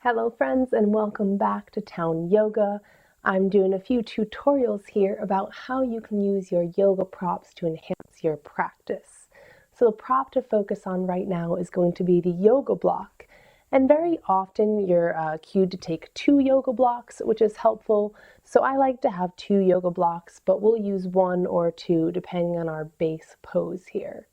Hello friends and welcome back to Towne Yoga. I'm doing a few tutorials here about how you can use your yoga props to enhance your practice. So the prop to focus on right now is going to be the yoga block. And very often you're cued to take 2 yoga blocks, which is helpful. So I like to have 2 yoga blocks, but we'll use 1 or 2 depending on our base pose here.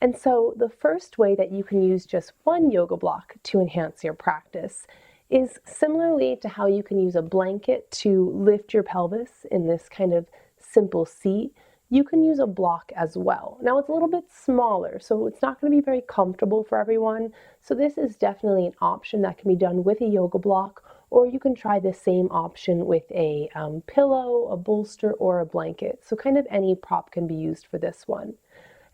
And so the first way that you can use just one yoga block to enhance your practice is similarly to how you can use a blanket to lift your pelvis in this kind of simple seat. You can use a block as well. Now it's a little bit smaller, so it's not going to be very comfortable for everyone. So this is definitely an option that can be done with a yoga block, or you can try the same option with a pillow, a bolster, or a blanket. So kind of any prop can be used for this one.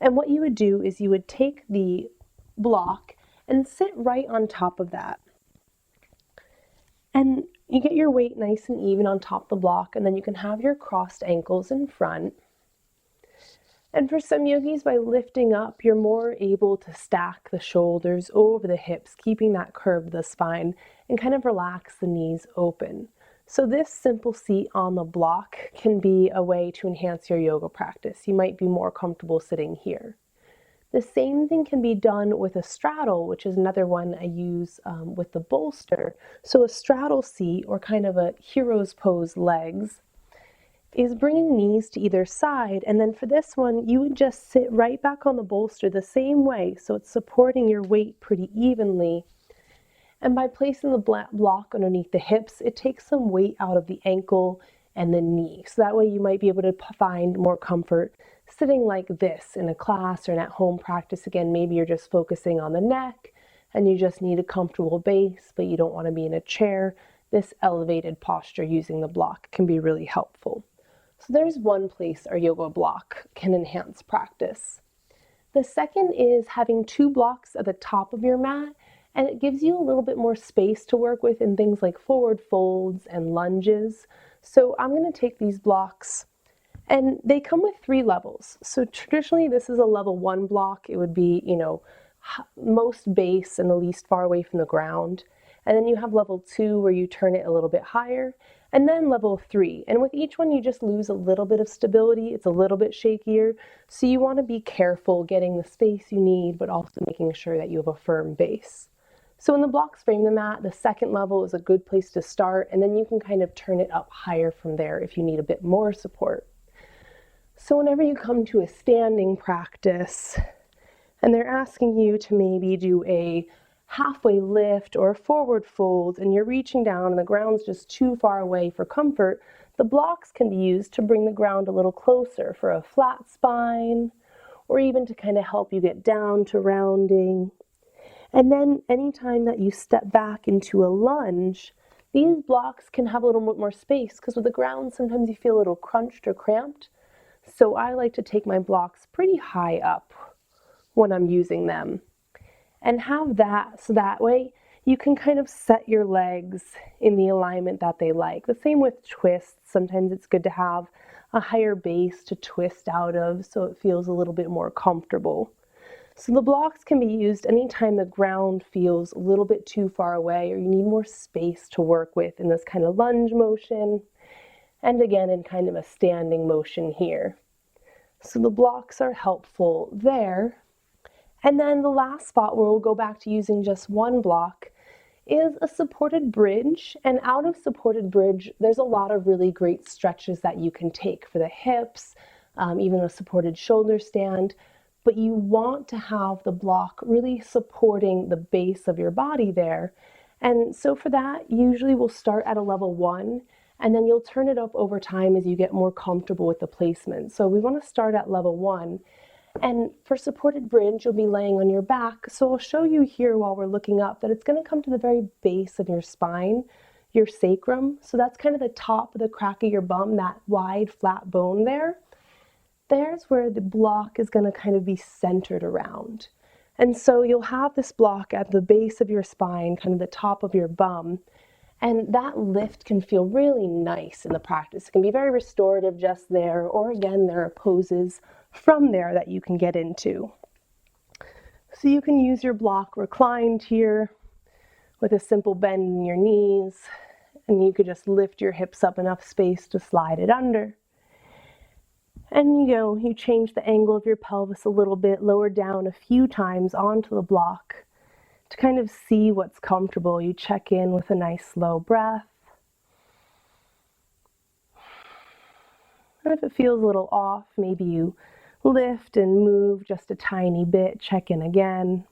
And what you would do is you would take the block and sit right on top of that. And you get your weight nice and even on top of the block, and then you can have your crossed ankles in front. And for some yogis, by lifting up, you're more able to stack the shoulders over the hips, keeping that curve of the spine, and kind of relax the knees open. So this simple seat on the block can be a way to enhance your yoga practice. You might be more comfortable sitting here. The same thing can be done with a straddle, which is another one I use with the bolster. So a straddle seat, or kind of a hero's pose legs, is bringing knees to either side. And then for this one, you would just sit right back on the bolster the same way. So it's supporting your weight pretty evenly. And by placing the block underneath the hips, it takes some weight out of the ankle and the knee. So that way you might be able to find more comfort sitting like this in a class or an at-home practice. Again, maybe you're just focusing on the neck and you just need a comfortable base, but you don't want to be in a chair. This elevated posture using the block can be really helpful. So there's one place our yoga block can enhance practice. The second is having 2 blocks at the top of your mat, and it gives you a little bit more space to work with in things like forward folds and lunges. So I'm going to take these blocks, and they come with 3 levels. So traditionally this is a level 1 block. It would be, most base and the least far away from the ground. And then you have level 2 where you turn it a little bit higher, and then level 3. And with each one you just lose a little bit of stability. It's a little bit shakier. So you want to be careful getting the space you need, but also making sure that you have a firm base. So when the blocks frame the mat, the second level is a good place to start, and then you can kind of turn it up higher from there if you need a bit more support. So whenever you come to a standing practice and they're asking you to maybe do a halfway lift or a forward fold and you're reaching down and the ground's just too far away for comfort, the blocks can be used to bring the ground a little closer for a flat spine, or even to kind of help you get down to rounding. And then anytime that you step back into a lunge, these blocks can have a little bit more space, because with the ground sometimes you feel a little crunched or cramped. So I like to take my blocks pretty high up when I'm using them and have that, so that way you can kind of set your legs in the alignment that they like. The same with twists. Sometimes it's good to have a higher base to twist out of so it feels a little bit more comfortable. So the blocks can be used anytime the ground feels a little bit too far away or you need more space to work with in this kind of lunge motion, and again in kind of a standing motion here. So the blocks are helpful there. And then the last spot where we'll go back to using just one block is a supported bridge. And out of supported bridge, there's a lot of really great stretches that you can take for the hips, even a supported shoulder stand. But you want to have the block really supporting the base of your body there. And so for that, usually we'll start at a level 1, and then you'll turn it up over time as you get more comfortable with the placement. So we want to start at level 1. And for supported bridge, you'll be laying on your back. So I'll show you here while we're looking up that it's going to come to the very base of your spine, your sacrum. So that's kind of the top of the crack of your bum, that wide flat bone there. There's where the block is going to kind of be centered around. And so you'll have this block at the base of your spine, kind of the top of your bum. And that lift can feel really nice in the practice. It can be very restorative just there, or again, there are poses from there that you can get into. So you can use your block reclined here with a simple bend in your knees, and you could just lift your hips up enough space to slide it under. And you change the angle of your pelvis a little bit, lower down a few times onto the block to kind of see what's comfortable. You check in with a nice slow breath. And if it feels a little off, maybe you lift and move just a tiny bit, check in again.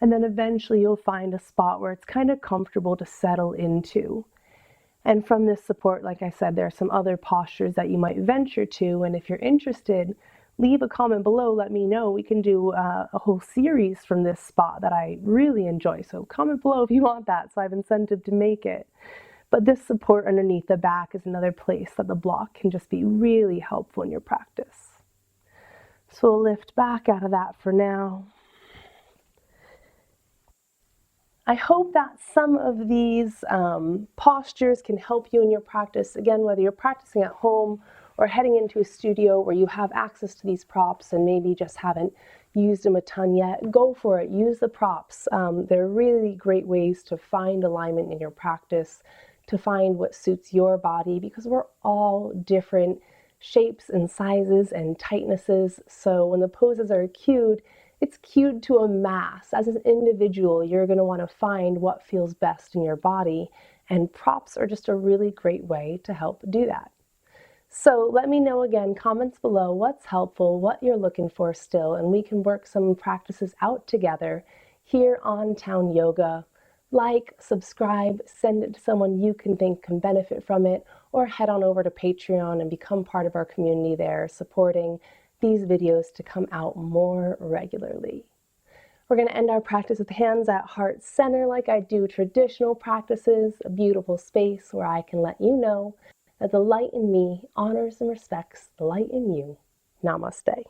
And then eventually you'll find a spot where it's kind of comfortable to settle into. And from this support, like I said, there are some other postures that you might venture to. And if you're interested, leave a comment below, let me know. We can do a whole series from this spot that I really enjoy. So comment below if you want that, so I have incentive to make it. But this support underneath the back is another place that the block can just be really helpful in your practice. So we'll lift back out of that for now. I hope that some of these postures can help you in your practice. Again, whether you're practicing at home or heading into a studio where you have access to these props and maybe just haven't used them a ton yet, go for it. Use the props. They're really great ways to find alignment in your practice, to find what suits your body, because we're all different shapes and sizes and tightnesses. So when the poses are cued, it's cued to a mass. As an individual, you're going to want to find what feels best in your body, and props are just a really great way to help do that. So let me know again, comments below, what's helpful, what you're looking for still, and we can work some practices out together here on Towne Yoga. Like, subscribe, send it to someone you can think can benefit from it, or head on over to Patreon and become part of our community there, supporting these videos to come out more regularly. We're going to end our practice with hands at heart center like I do traditional practices, a beautiful space where I can let you know that the light in me honors and respects the light in you. Namaste.